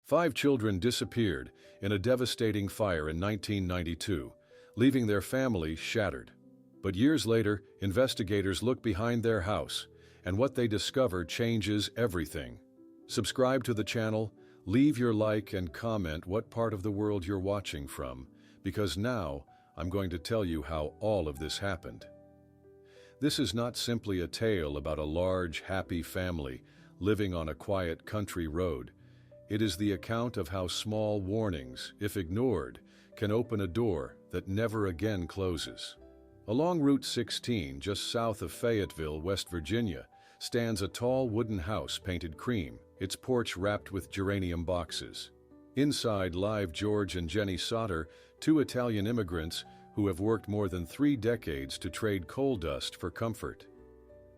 5 children disappeared in a devastating fire in 1992, leaving their family shattered. But years later, investigators look behind their house, and what they discover changes everything. Subscribe to the channel, leave your like and comment what part of the world you're watching from, because now I'm going to tell you how all of this happened. This is not simply a tale about a large, happy family living on a quiet country road. It is the account of how small warnings, if ignored, can open a door that never again closes. Along Route 16, just south of Fayetteville, West Virginia, stands a tall wooden house painted cream, its porch wrapped with geranium boxes. Inside live George and Jenny Sauter, 2 Italian immigrants who have worked more than 3 decades to trade coal dust for comfort.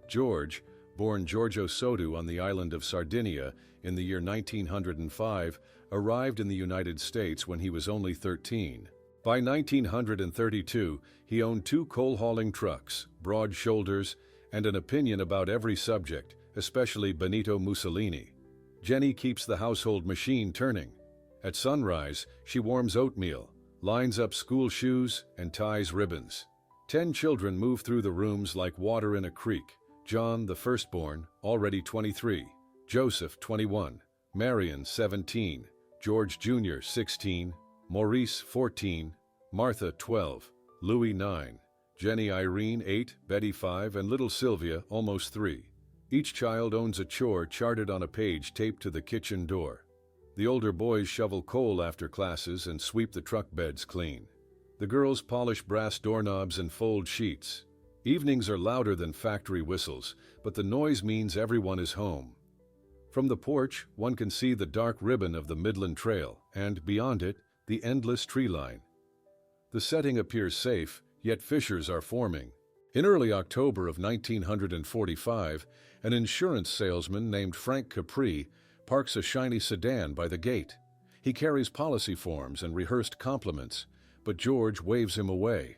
George, born Giorgio Sodu on the island of Sardinia in the year 1905, arrived in the United States when he was only 13. By 1932, he owned 2 coal-hauling trucks, broad shoulders, and an opinion about every subject, especially Benito Mussolini. Jenny keeps the household machine turning. At sunrise, she warms oatmeal, lines up school shoes, and ties ribbons. 10 children move through the rooms like water in a creek. John, the firstborn, already 23, Joseph, 21, Marion, 17, George Jr., 16, Maurice, 14, Martha, 12, Louis, 9, Jenny Irene, 8, Betty, 5, and little Sylvia, almost 3. Each child owns a chore charted on a page taped to the kitchen door. The older boys shovel coal after classes and sweep the truck beds clean. The girls polish brass doorknobs and fold sheets. Evenings are louder than factory whistles, but the noise means everyone is home. From the porch, one can see the dark ribbon of the Midland Trail, and beyond it, the endless tree line. The setting appears safe, yet fissures are forming. In early October of 1945, an insurance salesman named Frank Capri parks a shiny sedan by the gate. He carries policy forms and rehearsed compliments, but George waves him away.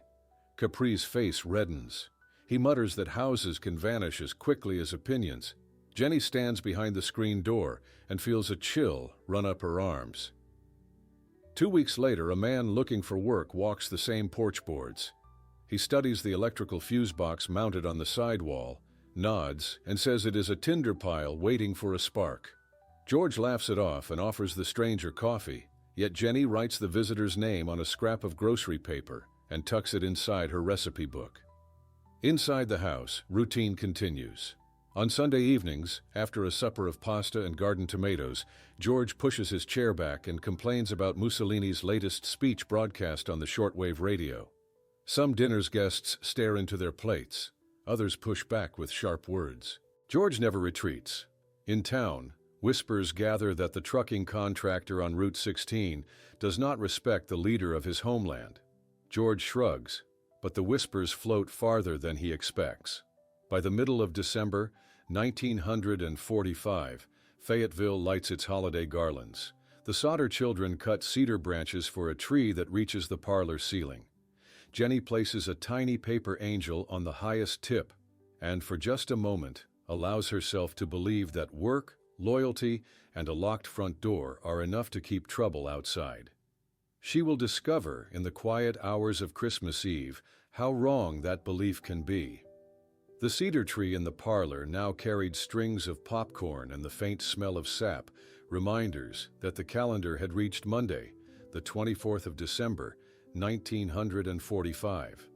Capri's face reddens. He mutters that houses can vanish as quickly as opinions. Jenny stands behind the screen door and feels a chill run up her arms. 2 weeks later, a man looking for work walks the same porch boards. He studies the electrical fuse box mounted on the side wall, nods, and says it is a tinder pile waiting for a spark. George laughs it off and offers the stranger coffee, yet Jenny writes the visitor's name on a scrap of grocery paper and tucks it inside her recipe book. Inside the house, routine continues. On Sunday evenings, after a supper of pasta and garden tomatoes, George pushes his chair back and complains about Mussolini's latest speech broadcast on the shortwave radio. Some dinner's guests stare into their plates. Others push back with sharp words. George never retreats. In town, whispers gather that the trucking contractor on Route 16 does not respect the leader of his homeland. George shrugs, but the whispers float farther than he expects. By the middle of December 1945, Fayetteville lights its holiday garlands. The Sauter children cut cedar branches for a tree that reaches the parlor ceiling. Jenny places a tiny paper angel on the highest tip, and for just a moment allows herself to believe that work, loyalty, and a locked front door are enough to keep trouble outside. She will discover in the quiet hours of Christmas Eve how wrong that belief can be. The cedar tree in the parlor now carried strings of popcorn and the faint smell of sap, reminders that the calendar had reached Monday, the 24th of December, 1945.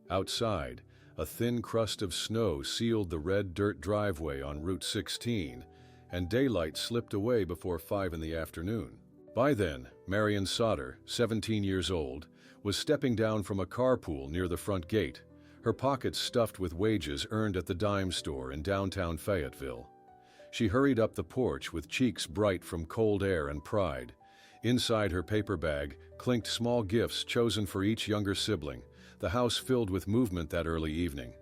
Outside, a thin crust of snow sealed the red dirt driveway on Route 16, and daylight slipped away before 5 in the afternoon. By then, Marion Sauter, 17 years old, was stepping down from a carpool near the front gate, her pockets stuffed with wages earned at the dime store in downtown Fayetteville. She hurried up the porch with cheeks bright from cold air and pride. Inside her paper bag clinked small gifts chosen for each younger sibling, the house filled with movement that early evening.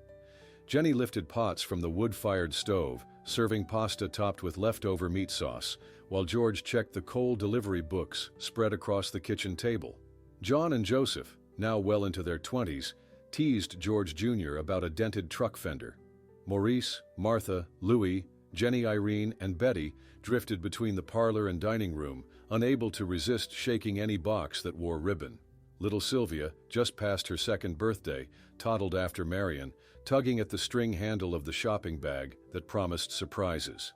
Jenny lifted pots from the wood-fired stove, serving pasta topped with leftover meat sauce, while George checked the coal delivery books spread across the kitchen table. John and Joseph, now well into their 20s, teased George Jr. about a dented truck fender. Maurice, Martha, Louis, Jenny, Irene, and Betty drifted between the parlor and dining room, unable to resist shaking any box that wore ribbon. Little Sylvia, just past her second birthday, toddled after Marion, tugging at the string handle of the shopping bag that promised surprises.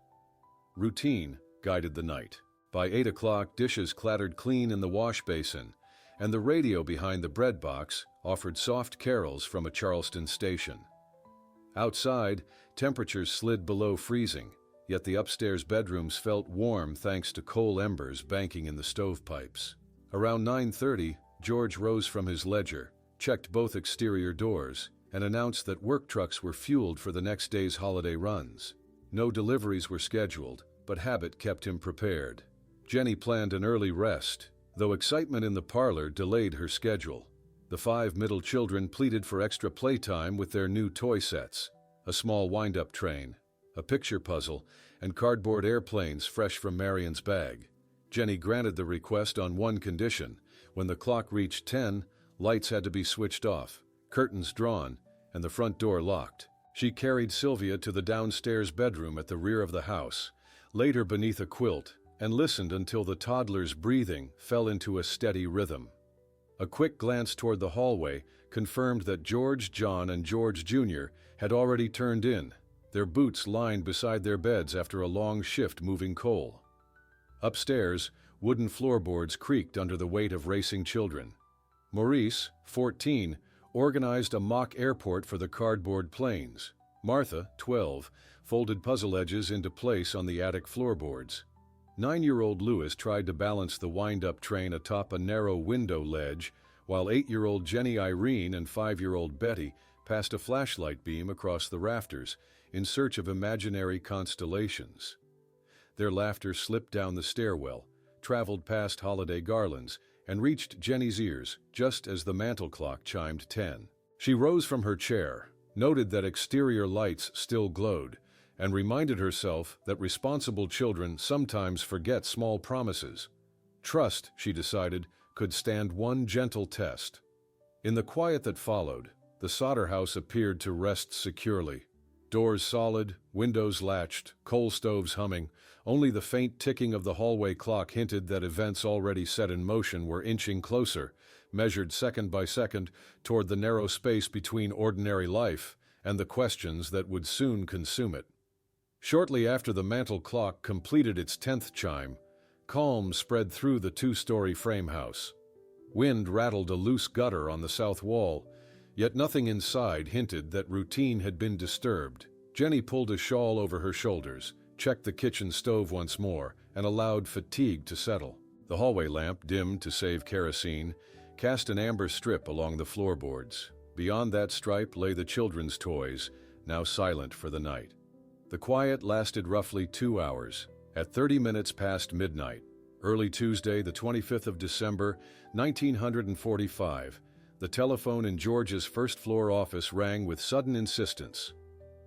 Routine guided the night. By 8 o'clock, dishes clattered clean in the wash basin, and the radio behind the bread box offered soft carols from a Charleston station. Outside, temperatures slid below freezing, yet the upstairs bedrooms felt warm thanks to coal embers banking in the stovepipes. Around 9:30, George rose from his ledger, checked both exterior doors, and announced that work trucks were fueled for the next day's holiday runs. No deliveries were scheduled, but habit kept him prepared. Jenny planned an early rest, though excitement in the parlor delayed her schedule. The 5 middle children pleaded for extra playtime with their new toy sets, a small wind-up train, a picture puzzle, and cardboard airplanes fresh from Marion's bag. Jenny granted the request on one condition: when the clock reached 10, lights had to be switched off, curtains drawn, and the front door locked. She carried Sylvia to the downstairs bedroom at the rear of the house, laid her beneath a quilt, and listened until the toddler's breathing fell into a steady rhythm. A quick glance toward the hallway confirmed that George, John, and George Jr. had already turned in, their boots lined beside their beds after a long shift moving coal. Upstairs, wooden floorboards creaked under the weight of racing children. Maurice, 14, organized a mock airport for the cardboard planes. Martha, 12, folded puzzle edges into place on the attic floorboards. 9-year-old Louis tried to balance the wind-up train atop a narrow window ledge, while 8-year-old Jenny Irene and 5-year-old Betty passed a flashlight beam across the rafters in search of imaginary constellations. Their laughter slipped down the stairwell, traveled past holiday garlands, and reached Jenny's ears just as the mantel clock chimed 10. She rose from her chair, noted that exterior lights still glowed, and reminded herself that responsible children sometimes forget small promises. Trust, she decided, could stand one gentle test. In the quiet that followed, the Sodder house appeared to rest securely. Doors solid, windows latched, coal stoves humming. Only the faint ticking of the hallway clock hinted that events already set in motion were inching closer, measured second by second, toward the narrow space between ordinary life and the questions that would soon consume it. Shortly after the mantel clock completed its 10th chime, calm spread through the 2-story frame house. Wind rattled a loose gutter on the south wall, yet nothing inside hinted that routine had been disturbed. Jenny pulled a shawl over her shoulders, checked the kitchen stove once more, and allowed fatigue to settle. The hallway lamp, dimmed to save kerosene, cast an amber strip along the floorboards. Beyond that stripe lay the children's toys, now silent for the night. The quiet lasted roughly 2 hours. At 30 minutes past midnight, early Tuesday, the 25th of December, 1945, the telephone in George's first-floor office rang with sudden insistence.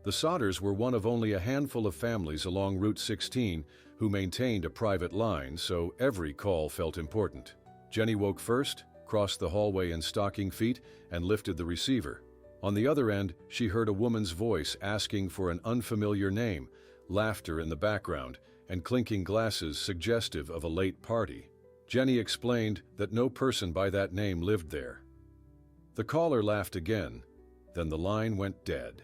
The Sodders were one of only a handful of families along Route 16 who maintained a private line, so every call felt important. Jenny woke first, crossed the hallway in stocking feet, and lifted the receiver. On the other end, she heard a woman's voice asking for an unfamiliar name, laughter in the background, and clinking glasses suggestive of a late party. Jenny explained that no person by that name lived there. The caller laughed again, then the line went dead.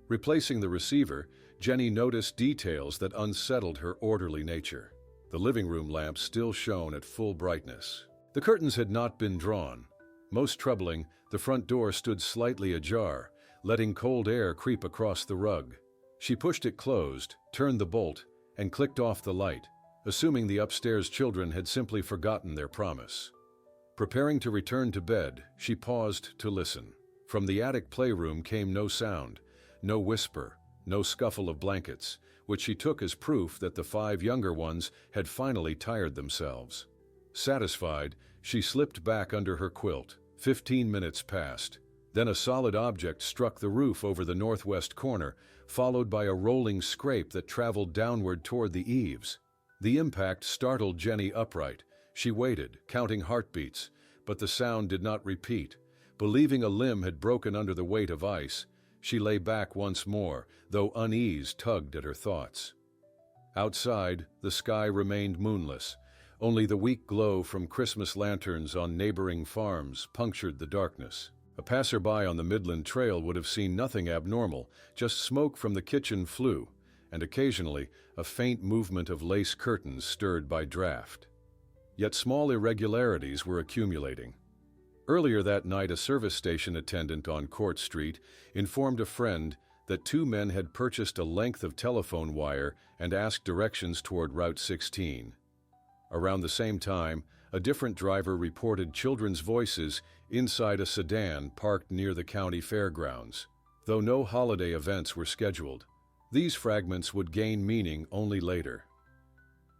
Replacing the receiver, Jenny noticed details that unsettled her orderly nature. The living room lamp still shone at full brightness. The curtains had not been drawn. Most troubling, the front door stood slightly ajar, letting cold air creep across the rug. She pushed it closed, turned the bolt, and clicked off the light, assuming the upstairs children had simply forgotten their promise. Preparing to return to bed, she paused to listen. From the attic playroom came no sound, no whisper, no scuffle of blankets, which she took as proof that the 5 younger ones had finally tired themselves. Satisfied, she slipped back under her quilt. 15 minutes passed. Then a solid object struck the roof over the northwest corner, followed by a rolling scrape that traveled downward toward the eaves. The impact startled Jenny upright. She waited, counting heartbeats, but the sound did not repeat. Believing a limb had broken under the weight of ice, She lay back once more, though unease tugged at her thoughts. Outside, the sky remained moonless. Only the weak glow from Christmas lanterns on neighboring farms punctured the darkness. A passerby on the Midland Trail would have seen nothing abnormal, just smoke from the kitchen flue, and occasionally a faint movement of lace curtains stirred by draft. Yet small irregularities were accumulating. Earlier that night, a service station attendant on Court Street informed a friend that two men had purchased a length of telephone wire and asked directions toward Route 16. Around the same time, a different driver reported children's voices inside a sedan parked near the county fairgrounds. Though no holiday events were scheduled, these fragments would gain meaning only later.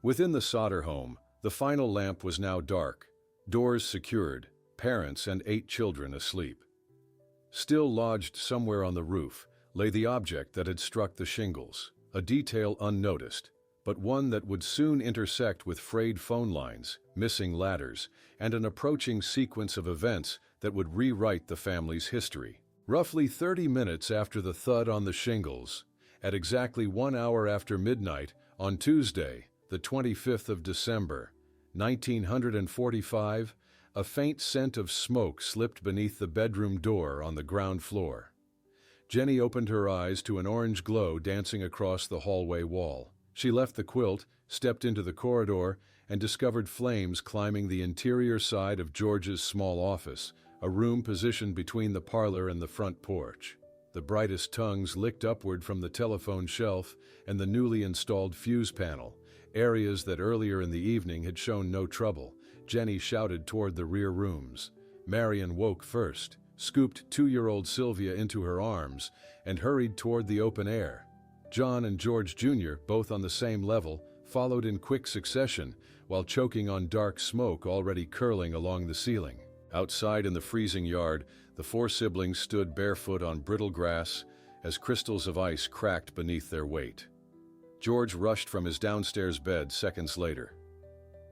Within the Sodder home, the final lamp was now dark, doors secured, parents and 8 children asleep. Still lodged somewhere on the roof lay the object that had struck the shingles, a detail unnoticed, but one that would soon intersect with frayed phone lines, missing ladders, and an approaching sequence of events that would rewrite the family's history. Roughly 30 minutes after the thud on the shingles, at exactly 1 hour after midnight on Tuesday, the 25th of December, 1945, a faint scent of smoke slipped beneath the bedroom door on the ground floor. Jenny opened her eyes to an orange glow dancing across the hallway wall. She left the quilt, stepped into the corridor, and discovered flames climbing the interior side of George's small office, a room positioned between the parlor and the front porch. The brightest tongues licked upward from the telephone shelf and the newly installed fuse panel, areas that earlier in the evening had shown no trouble. Jenny shouted toward the rear rooms. Marion woke first, scooped 2-year-old Sylvia into her arms, and hurried toward the open air. John and George Jr., both on the same level, followed in quick succession, while choking on dark smoke already curling along the ceiling. Outside in the freezing yard, the 4 siblings stood barefoot on brittle grass as crystals of ice cracked beneath their weight. George rushed from his downstairs bed seconds later.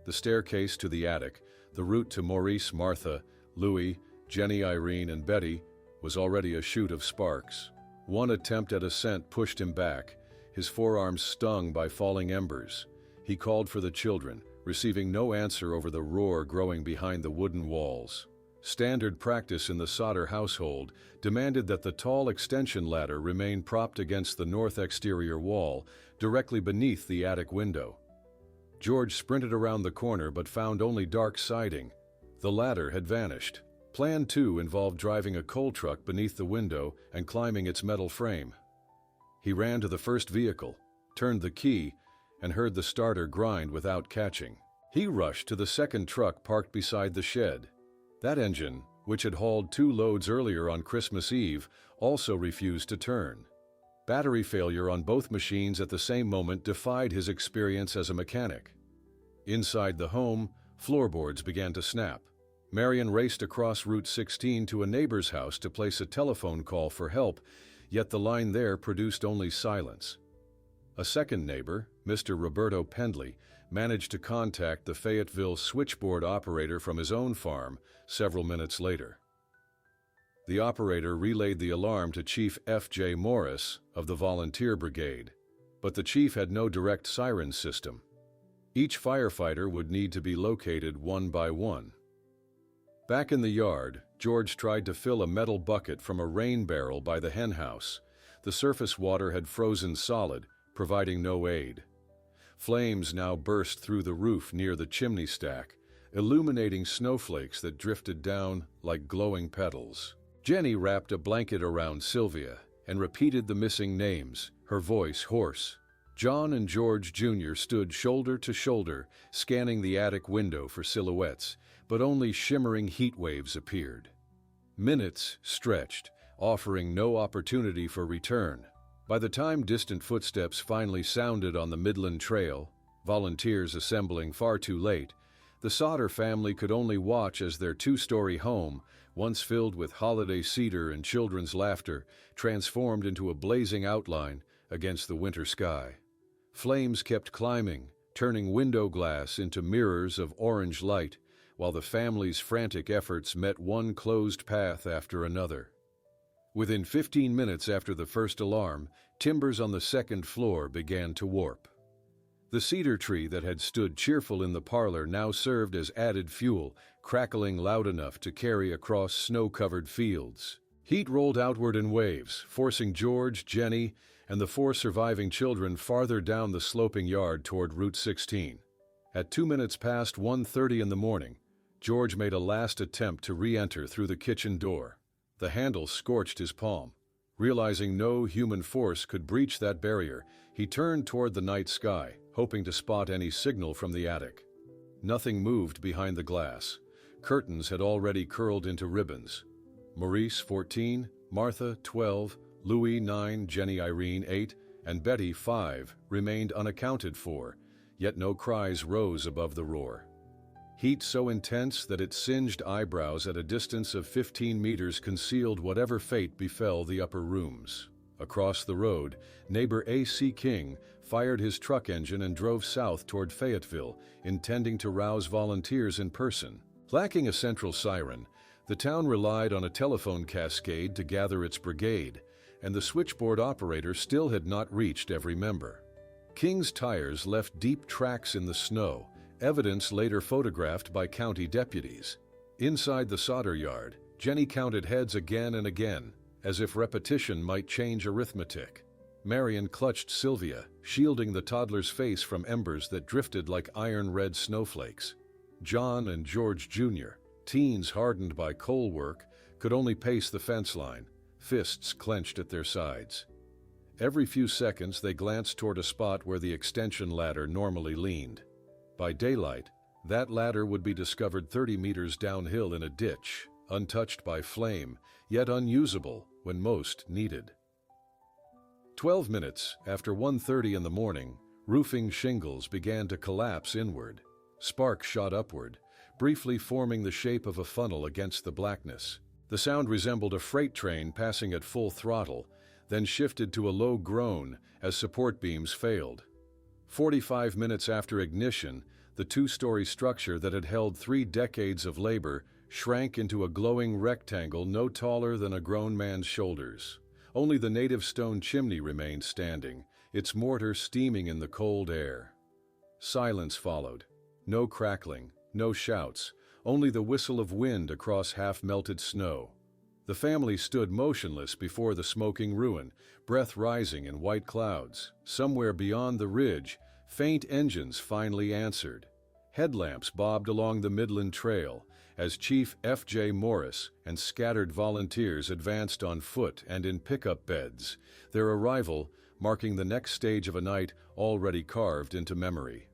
The staircase to the attic, the route to Maurice, Martha, Louis, Jenny, Irene, and Betty, was already a chute of sparks. One attempt at ascent pushed him back, his forearms stung by falling embers. He called for the children, receiving no answer over the roar growing behind the wooden walls. Standard practice in the Sodder household demanded that the tall extension ladder remain propped against the north exterior wall, directly beneath the attic window. George sprinted around the corner but found only dark siding. The ladder had vanished. Plan 2 involved driving a coal truck beneath the window and climbing its metal frame. He ran to the first vehicle, turned the key, and heard the starter grind without catching. He rushed to the second truck parked beside the shed. That engine, which had hauled 2 loads earlier on Christmas Eve, also refused to turn. Battery failure on both machines at the same moment defied his experience as a mechanic. Inside the home, floorboards began to snap. Marion raced across Route 16 to a neighbor's house to place a telephone call for help, yet the line there produced only silence. A second neighbor, Mr. Roberto Pendley, managed to contact the Fayetteville switchboard operator from his own farm several minutes later. The operator relayed the alarm to Chief F.J. Morris of the Volunteer Brigade, but the chief had no direct siren system. Each firefighter would need to be located one by one. Back in the yard, George tried to fill a metal bucket from a rain barrel by the hen house. The surface water had frozen solid, providing no aid. Flames now burst through the roof near the chimney stack, illuminating snowflakes that drifted down like glowing petals. Jenny wrapped a blanket around Sylvia and repeated the missing names, her voice hoarse. John and George Jr. stood shoulder to shoulder, scanning the attic window for silhouettes, but only shimmering heat waves appeared. Minutes stretched, offering no opportunity for return. By the time distant footsteps finally sounded on the Midland Trail, volunteers assembling far too late, the Sodder family could only watch as their 2-story home, once filled with holiday cedar and children's laughter, transformed into a blazing outline against the winter sky. Flames kept climbing, turning window glass into mirrors of orange light, while the family's frantic efforts met one closed path after another. Within 15 minutes after the first alarm, timbers on the second floor began to warp. The cedar tree that had stood cheerful in the parlor now served as added fuel, crackling loud enough to carry across snow-covered fields. Heat rolled outward in waves, forcing George, Jenny, and the 4 surviving children farther down the sloping yard toward Route 16. At 2 minutes past 1:30 in the morning, George made a last attempt to re-enter through the kitchen door. The handle scorched his palm. Realizing no human force could breach that barrier, he turned toward the night sky, hoping to spot any signal from the attic. Nothing moved behind the glass. Curtains had already curled into ribbons. Maurice, 14, Martha, 12, Louis, 9, Jenny Irene, 8, and Betty, 5, remained unaccounted for, yet no cries rose above the roar. Heat so intense that it singed eyebrows at a distance of 15 meters concealed whatever fate befell the upper rooms. Across the road, neighbor A.C. King fired his truck engine and drove south toward Fayetteville, intending to rouse volunteers in person. Lacking a central siren, the town relied on a telephone cascade to gather its brigade, and the switchboard operator still had not reached every member. King's tires left deep tracks in the snow, evidence later photographed by county deputies. Inside the solder yard, Jenny counted heads again and again, as if repetition might change arithmetic. Marion clutched Sylvia, shielding the toddler's face from embers that drifted like iron-red snowflakes. John and George Jr., teens hardened by coal work, could only pace the fence line, fists clenched at their sides. Every few seconds they glanced toward a spot where the extension ladder normally leaned. By daylight, that ladder would be discovered 30 meters downhill in a ditch, untouched by flame, yet unusable when most needed. 12 minutes after 1:30 in the morning, roofing shingles began to collapse inward. Sparks shot upward, briefly forming the shape of a funnel against the blackness. The sound resembled a freight train passing at full throttle, then shifted to a low groan as support beams failed. 45 minutes after ignition, the 2-story structure that had held 3 decades of labor shrank into a glowing rectangle no taller than a grown man's shoulders. Only the native stone chimney remained standing, its mortar steaming in the cold air. Silence followed. No crackling, no shouts, only the whistle of wind across half-melted snow. The family stood motionless before the smoking ruin, breath rising in white clouds. Somewhere beyond the ridge, faint engines finally answered. Headlamps bobbed along the Midland Trail as Chief F.J. Morris and scattered volunteers advanced on foot and in pickup beds, their arrival marking the next stage of a night already carved into memory.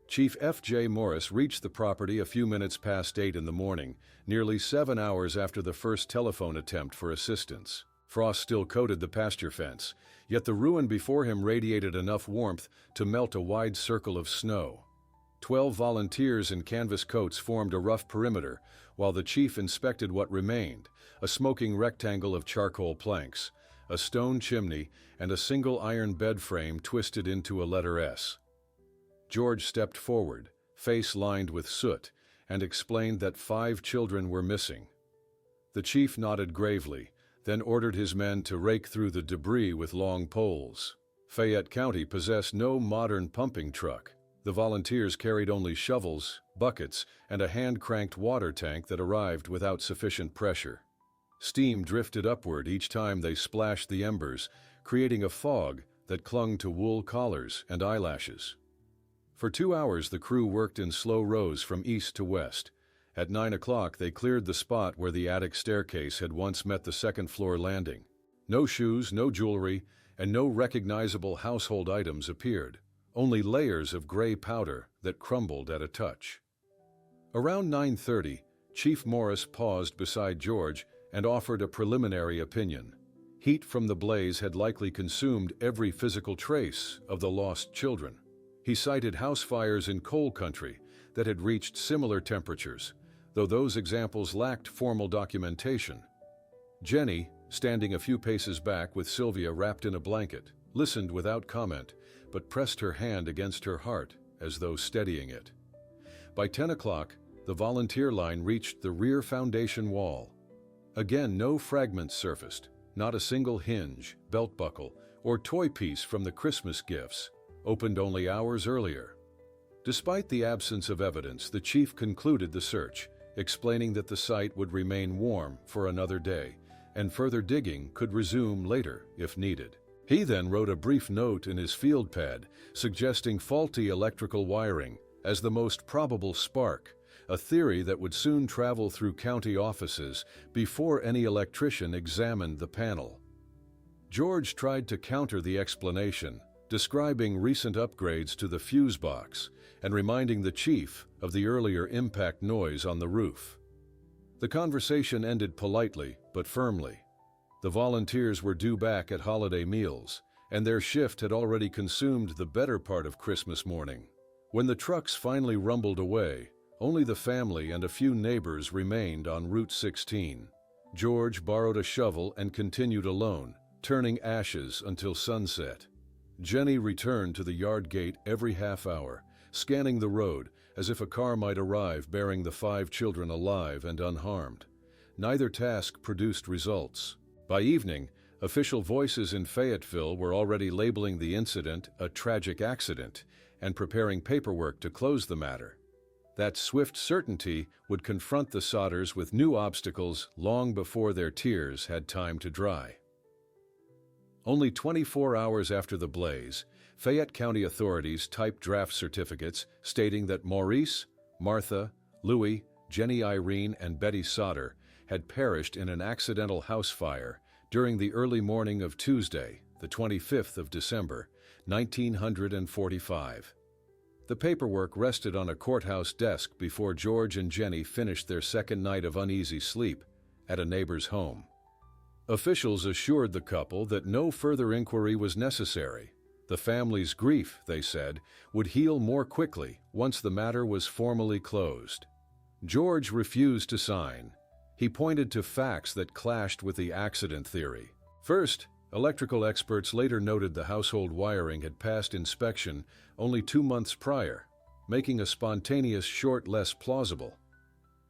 Chief F.J. Morris reached the property a few minutes past 8 in the morning, nearly 7 hours after the first telephone attempt for assistance. Frost still coated the pasture fence, yet the ruin before him radiated enough warmth to melt a wide circle of snow. 12 volunteers in canvas coats formed a rough perimeter, while the chief inspected what remained, a smoking rectangle of charcoal planks, a stone chimney, and a single iron bed frame twisted into a letter S. George stepped forward, face lined with soot, and explained that 5 children were missing. The chief nodded gravely, then ordered his men to rake through the debris with long poles. Fayette County possessed no modern pumping truck. The volunteers carried only shovels, buckets, and a hand-cranked water tank that arrived without sufficient pressure. Steam drifted upward each time they splashed the embers, creating a fog that clung to wool collars and eyelashes. For 2 hours the crew worked in slow rows from east to west. At 9 o'clock they cleared the spot where the attic staircase had once met the second-floor landing. No shoes, no jewelry, and no recognizable household items appeared, only layers of gray powder that crumbled at a touch. Around 9:30, Chief Morris paused beside George and offered a preliminary opinion. Heat from the blaze had likely consumed every physical trace of the lost children. He cited house fires in coal country that had reached similar temperatures, though those examples lacked formal documentation. Jenny, standing a few paces back with Sylvia wrapped in a blanket, listened without comment, but pressed her hand against her heart as though steadying it. By 10 o'clock, the volunteer line reached the rear foundation wall. Again, no fragments surfaced, not a single hinge, belt buckle, or toy piece from the Christmas gifts, opened only hours earlier. Despite the absence of evidence, the chief concluded the search, explaining that the site would remain warm for another day, and further digging could resume later if needed. He then wrote a brief note in his field pad, suggesting faulty electrical wiring as the most probable spark, a theory that would soon travel through county offices before any electrician examined the panel. George tried to counter the explanation, describing recent upgrades to the fuse box and reminding the chief of the earlier impact noise on the roof. The conversation ended politely but firmly. The volunteers were due back at holiday meals, and their shift had already consumed the better part of Christmas morning. When the trucks finally rumbled away, only the family and a few neighbors remained on Route 16. George borrowed a shovel and continued alone, turning ashes until sunset. Jenny returned to the yard gate every half hour, scanning the road as if a car might arrive bearing the 5 children alive and unharmed. Neither task produced results. By evening, official voices in Fayetteville were already labeling the incident a tragic accident and preparing paperwork to close the matter. That swift certainty would confront the Sodders with new obstacles long before their tears had time to dry. Only 24 hours after the blaze, Fayette County authorities typed draft certificates stating that Maurice, Martha, Louis, Jenny Irene, and Betty Sodder had perished in an accidental house fire during the early morning of Tuesday, the 25th of December, 1945. The paperwork rested on a courthouse desk before George and Jenny finished their second night of uneasy sleep at a neighbor's home. Officials assured the couple that no further inquiry was necessary. The family's grief, they said, would heal more quickly once the matter was formally closed. George refused to sign. He pointed to facts that clashed with the accident theory. First, electrical experts later noted the household wiring had passed inspection only 2 months prior, making a spontaneous short less plausible.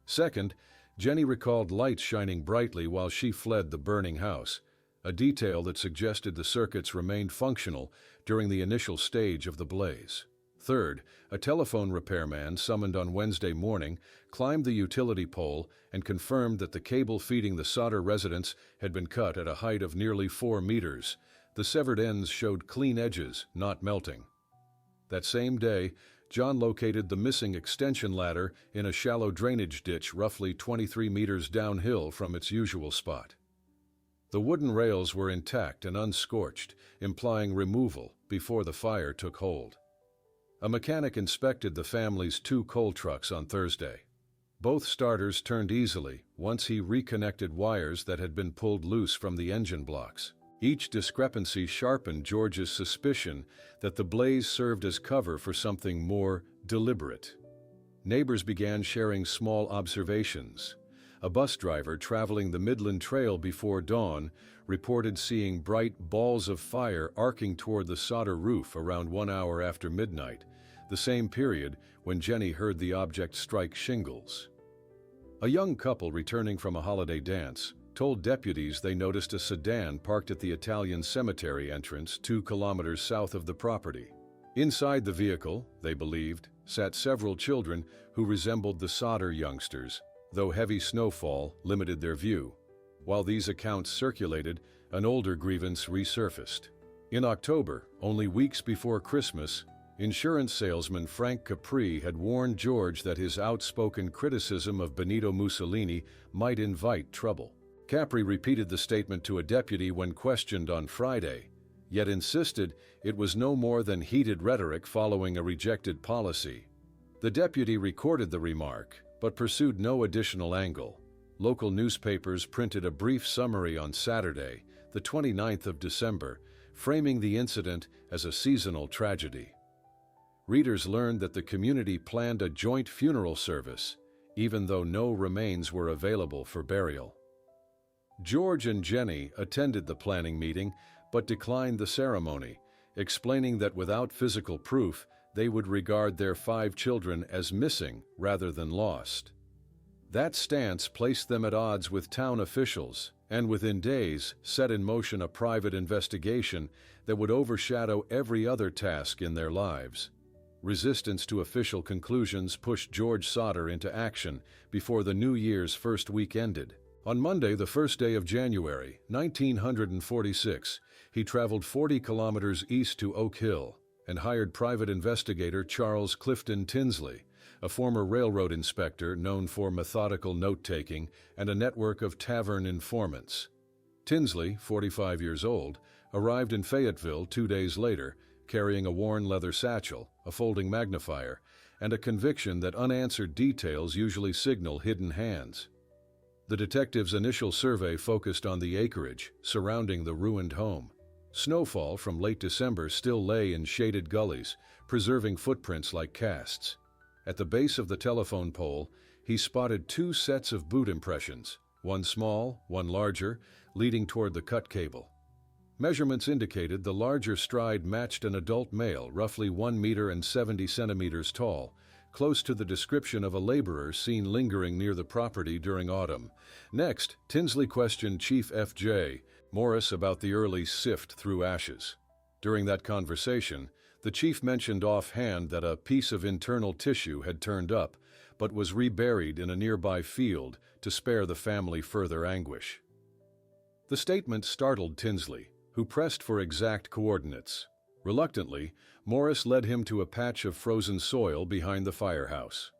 Second, Jenny recalled lights shining brightly while she fled the burning house, a detail that suggested the circuits remained functional during the initial stage of the blaze. Third, a telephone repairman summoned on Wednesday morning climbed the utility pole and confirmed that the cable feeding the Sodder residence had been cut at a height of nearly 4 meters. The severed ends showed clean edges, not melting. That same day, John located the missing extension ladder in a shallow drainage ditch roughly 23 meters downhill from its usual spot. The wooden rails were intact and unscorched, implying removal before the fire took hold. A mechanic inspected the family's 2 coal trucks on Thursday. Both starters turned easily once he reconnected wires that had been pulled loose from the engine blocks. Each discrepancy sharpened George's suspicion that the blaze served as cover for something more deliberate. Neighbors began sharing small observations. A bus driver traveling the Midland Trail before dawn reported seeing bright balls of fire arcing toward the Sodder roof around 1 hour after midnight, the same period when Jenny heard the object strike shingles. A young couple returning from a holiday dance told deputies they noticed a sedan parked at the Italian cemetery entrance 2 kilometers south of the property. Inside the vehicle, they believed, sat several children who resembled the Sodder youngsters, though heavy snowfall limited their view. While these accounts circulated, an older grievance resurfaced. In October, only weeks before Christmas, insurance salesman Frank Capri had warned George that his outspoken criticism of Benito Mussolini might invite trouble. Capri repeated the statement to a deputy when questioned on Friday, yet insisted it was no more than heated rhetoric following a rejected policy. The deputy recorded the remark, but pursued no additional angle. Local newspapers printed a brief summary on Saturday, the 29th of December, framing the incident as a seasonal tragedy. Readers learned that the community planned a joint funeral service, even though no remains were available for burial. George and Jenny attended the planning meeting but declined the ceremony, explaining that without physical proof, they would regard their 5 children as missing rather than lost. That stance placed them at odds with town officials, and within days set in motion a private investigation that would overshadow every other task in their lives. Resistance to official conclusions pushed George Sodder into action before the New Year's first week ended. On Monday, the first day of January, 1946, he traveled 40 kilometers east to Oak Hill and hired private investigator Charles Clifton Tinsley, a former railroad inspector known for methodical note-taking and a network of tavern informants. Tinsley, 45 years old, arrived in Fayetteville 2 days later, carrying a worn leather satchel, a folding magnifier, and a conviction that unanswered details usually signal hidden hands. The detective's initial survey focused on the acreage surrounding the ruined home. Snowfall from late December still lay in shaded gullies, preserving footprints like casts. At the base of the telephone pole, he spotted 2 sets of boot impressions, one small, one larger, leading toward the cut cable. Measurements indicated the larger stride matched an adult male roughly 1 meter and 70 centimeters tall, close to the description of a laborer seen lingering near the property during autumn. Next, Tinsley questioned Chief F.J. Morris about the early sift through ashes. During that conversation, the chief mentioned offhand that a piece of internal tissue had turned up, but was reburied in a nearby field to spare the family further anguish. The statement startled Tinsley, who pressed for exact coordinates. Reluctantly, Morris led him to a patch of frozen soil behind the firehouse.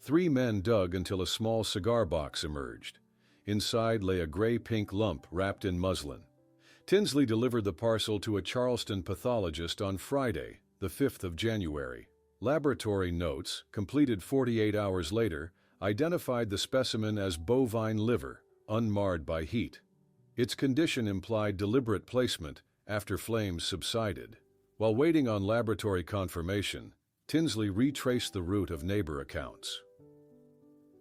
3 men dug until a small cigar box emerged. Inside lay a gray-pink lump wrapped in muslin. Tinsley delivered the parcel to a Charleston pathologist on Friday, the 5th of January. Laboratory notes, completed 48 hours later, identified the specimen as bovine liver, unmarred by heat. Its condition implied deliberate placement after flames subsided. While waiting on laboratory confirmation, Tinsley retraced the route of neighbor accounts.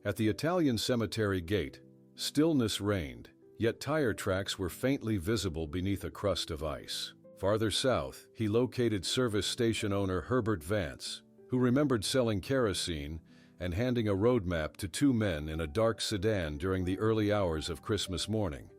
At the Italian cemetery gate, stillness reigned, yet tire tracks were faintly visible beneath a crust of ice. Farther south, he located service station owner Herbert Vance, who remembered selling kerosene and handing a road map to 2 men in a dark sedan during the early hours of Christmas morning.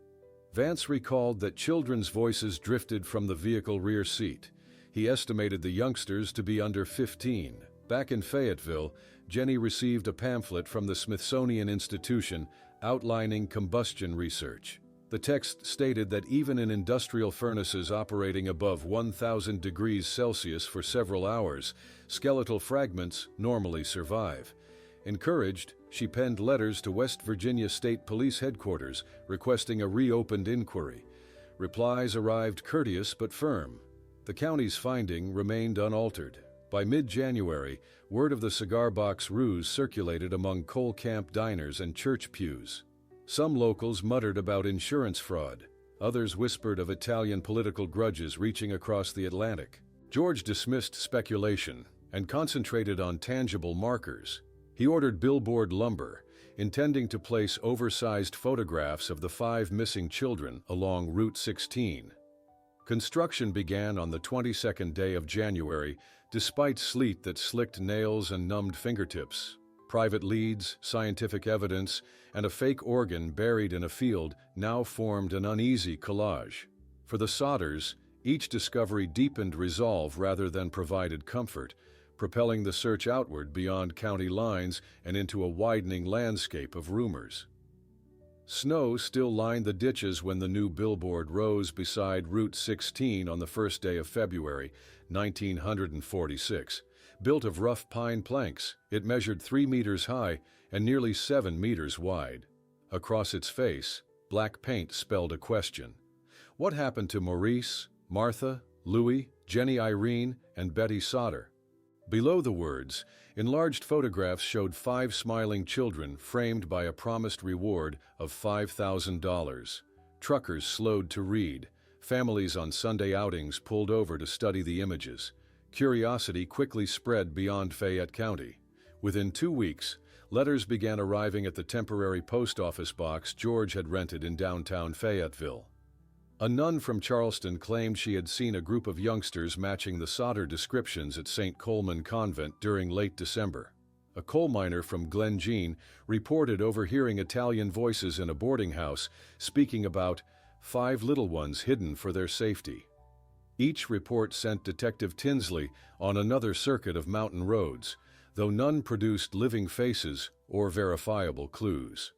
Vance recalled that children's voices drifted from the vehicle rear seat. He estimated the youngsters to be under 15. Back in Fayetteville, Jenny received a pamphlet from the Smithsonian Institution outlining combustion research. The text stated that even in industrial furnaces operating above 1,000 degrees Celsius for several hours, skeletal fragments normally survive. Encouraged, she penned letters to West Virginia State Police Headquarters requesting a reopened inquiry. Replies arrived courteous but firm. The county's finding remained unaltered. By mid-January, word of the cigar box ruse circulated among coal camp diners and church pews. Some locals muttered about insurance fraud. Others whispered of Italian political grudges reaching across the Atlantic. George dismissed speculation and concentrated on tangible markers. He ordered billboard lumber, intending to place oversized photographs of the 5 missing children along Route 16. Construction began on the 22nd day of January, despite sleet that slicked nails and numbed fingertips. Private leads, scientific evidence, and a fake organ buried in a field now formed an uneasy collage. For the Sodders, each discovery deepened resolve rather than provided comfort, propelling the search outward beyond county lines and into a widening landscape of rumors. Snow still lined the ditches when the new billboard rose beside Route 16 on the first day of February, 1946. Built of rough pine planks, it measured 3 meters high and nearly 7 meters wide. Across its face, black paint spelled a question. What happened to Maurice, Martha, Louis, Jenny Irene, and Betty Sodder? Below the words, enlarged photographs showed 5 smiling children framed by a promised reward of $5,000. Truckers slowed to read. Families on Sunday outings pulled over to study the images. Curiosity quickly spread beyond Fayette County. Within 2 weeks, letters began arriving at the temporary post office box George had rented in downtown Fayetteville. A nun from Charleston claimed she had seen a group of youngsters matching the Sodder descriptions at St. Coleman Convent during late December. a coal miner from Glenjean, reported overhearing Italian voices in a boarding house speaking about 5 little ones hidden for their safety. Each report sent Detective Tinsley on another circuit of mountain roads, though none produced living faces or verifiable clues.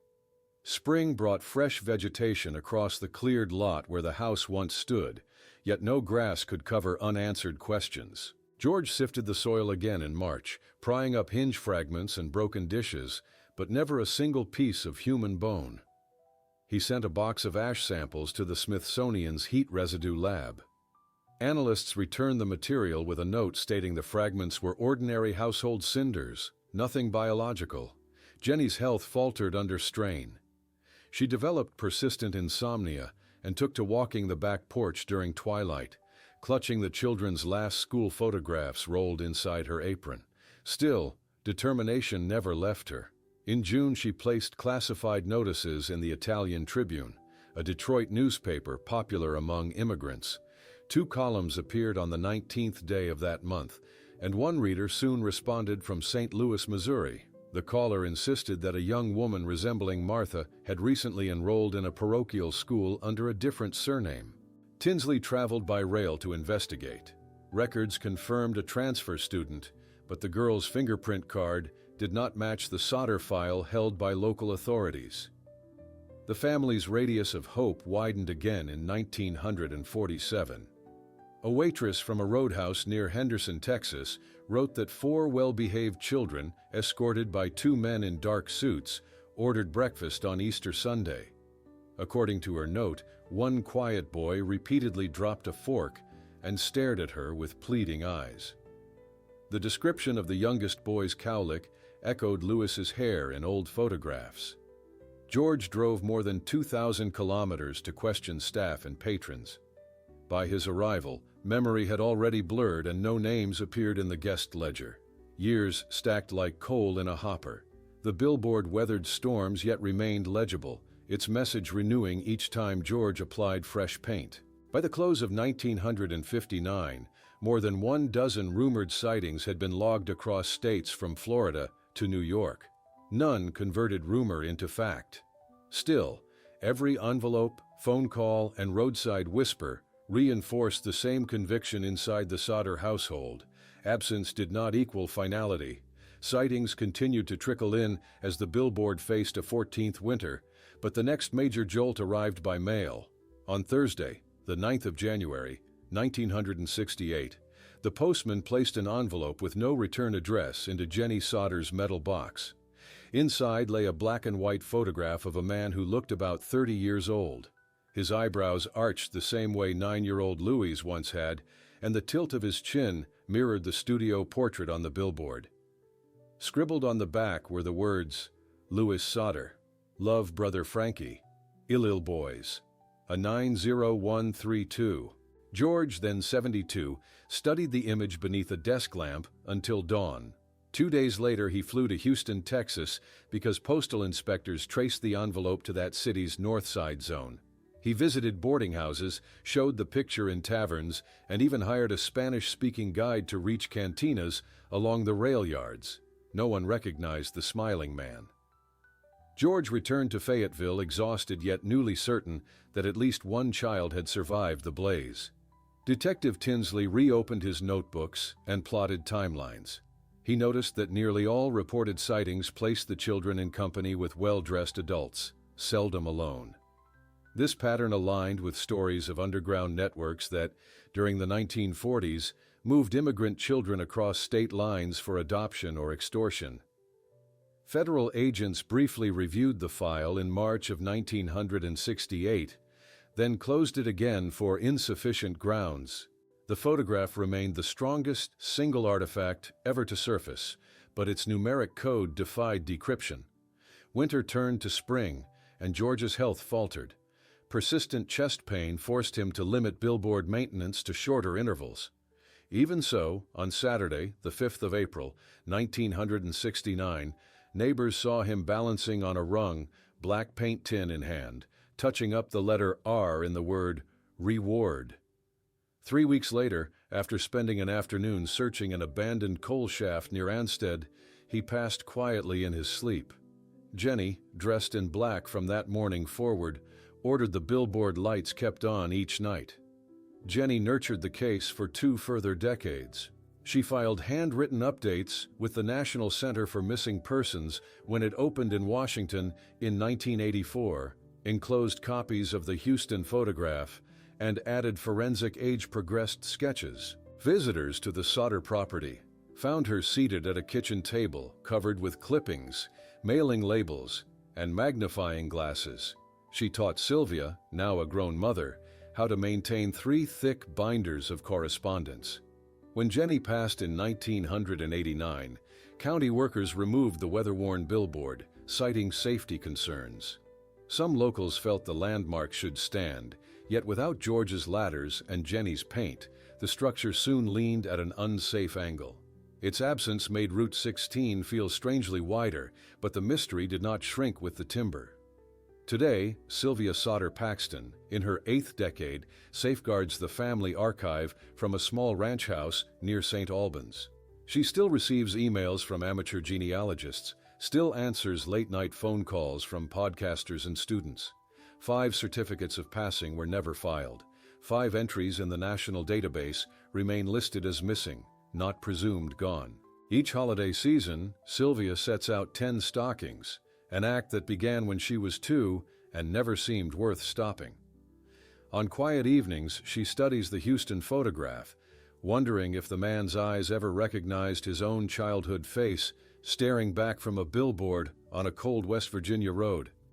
Spring brought fresh vegetation across the cleared lot where the house once stood, yet no grass could cover unanswered questions. George sifted the soil again in March, prying up hinge fragments and broken dishes, but never a single piece of human bone. He sent a box of ash samples to the Smithsonian's heat residue lab. Analysts returned the material with a note stating the fragments were ordinary household cinders, nothing biological. Jenny's health faltered under strain. She developed persistent insomnia and took to walking the back porch during twilight, clutching the children's last school photographs rolled inside her apron. Still, determination never left her. In June, she placed classified notices in the Italian Tribune, a Detroit newspaper popular among immigrants. 2 columns appeared on the 19th day of that month, and one reader soon responded from St. Louis, Missouri. The caller insisted that a young woman resembling Martha had recently enrolled in a parochial school under a different surname. Tinsley traveled by rail to investigate. Records confirmed a transfer student, but the girl's fingerprint card did not match the solder file held by local authorities. The family's radius of hope widened again in 1947. A waitress from a roadhouse near Henderson, Texas, wrote that 4 well-behaved children, escorted by 2 men in dark suits, ordered breakfast on Easter Sunday. According to her note, one quiet boy repeatedly dropped a fork and stared at her with pleading eyes. The description of the youngest boy's cowlick echoed Lewis's hair in old photographs. George drove more than 2,000 kilometers to question staff and patrons. By his arrival, memory had already blurred and no names appeared in the guest ledger. Years stacked like coal in a hopper. The billboard weathered storms yet remained legible, its message renewing each time George applied fresh paint. By the close of 1959, more than 12 rumored sightings had been logged across states from Florida to New York. None converted rumor into fact. Still, every envelope, phone call, and roadside whisper reinforced the same conviction inside the Sodder household. Absence did not equal finality. Sightings continued to trickle in as the billboard faced a 14th winter, but the next major jolt arrived by mail. On Thursday, the 9th of January, 1968, the postman placed an envelope with no return address into Jenny Sodder's metal box. Inside lay a black and white photograph of a man who looked about 30 years old. His eyebrows arched the same way 9-year-old Louis once had, and the tilt of his chin mirrored the studio portrait on the billboard. Scribbled on the back were the words, "Louis Sodder, love brother Frankie, Ill Boys, a 90132. George, then 72, studied the image beneath a desk lamp until dawn. 2 days later, he flew to Houston, Texas, because postal inspectors traced the envelope to that city's north side zone. He visited boarding houses, showed the picture in taverns, and even hired a Spanish-speaking guide to reach cantinas along the rail yards. No one recognized the smiling man. George returned to Fayetteville exhausted yet newly certain that at least one child had survived the blaze. Detective Tinsley reopened his notebooks and plotted timelines. He noticed that nearly all reported sightings placed the children in company with well-dressed adults, seldom alone. This pattern aligned with stories of underground networks that, during the 1940s, moved immigrant children across state lines for adoption or extortion. Federal agents briefly reviewed the file in March of 1968, then closed it again for insufficient grounds. The photograph remained the strongest single artifact ever to surface, but its numeric code defied decryption. Winter turned to spring, and George's health faltered. Persistent chest pain forced him to limit billboard maintenance to shorter intervals. Even so, on Saturday, the 5th of April, 1969, neighbors saw him balancing on a rung, black paint tin in hand, touching up the letter R in the word reward. 3 weeks later, after spending an afternoon searching an abandoned coal shaft near Ansted, he passed quietly in his sleep. Jenny, dressed in black from that morning forward, ordered the billboard lights kept on each night. Jenny nurtured the case for 2 further decades. She filed handwritten updates with the National Center for Missing Persons when it opened in Washington in 1984, enclosed copies of the Houston photograph, and added forensic age-progressed sketches. Visitors to the Sodder property found her seated at a kitchen table covered with clippings, mailing labels, and magnifying glasses. She taught Sylvia, now a grown mother, how to maintain 3 thick binders of correspondence. When Jenny passed in 1989, county workers removed the weather-worn billboard, citing safety concerns. Some locals felt the landmark should stand, yet without George's ladders and Jenny's paint, the structure soon leaned at an unsafe angle. Its absence made Route 16 feel strangely wider, but the mystery did not shrink with the timber. Today, Sylvia Sodder Paxton, in her 8th decade, safeguards the family archive from a small ranch house near St. Albans. She still receives emails from amateur genealogists, still answers late-night phone calls from podcasters and students. 5 certificates of passing were never filed. 5 entries in the national database remain listed as missing, not presumed gone. Each holiday season, Sylvia sets out 10 stockings, an act that began when she was 2 and never seemed worth stopping. On quiet evenings, she studies the Houston photograph, wondering if the man's eyes ever recognized his own childhood face staring back from a billboard on a cold West Virginia road.